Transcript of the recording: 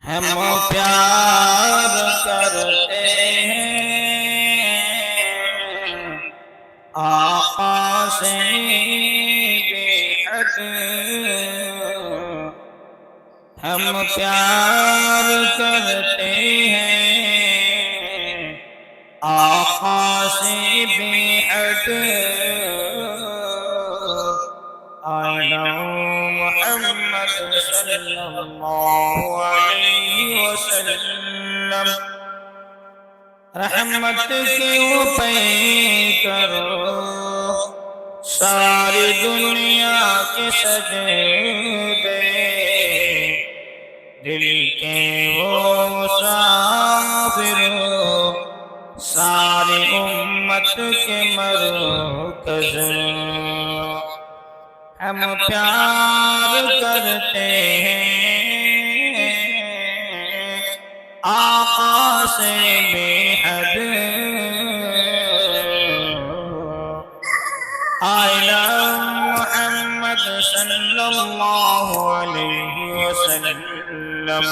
ہم پیار کرتے ہیں آقا سے بے حد، ہم پیار کرتے ہیں آقا سے بے حد. I know محمد صلی اللہ علیہ وسلم رحمت کیوں پہ کرو ساری دنیا کے سجدے، دل کے وہ مسافر ساری امت کے مرکز. ہم پیار کرتے ہیں آقا سے بے حد. I love محمد صلی اللہ علیہ وسلم.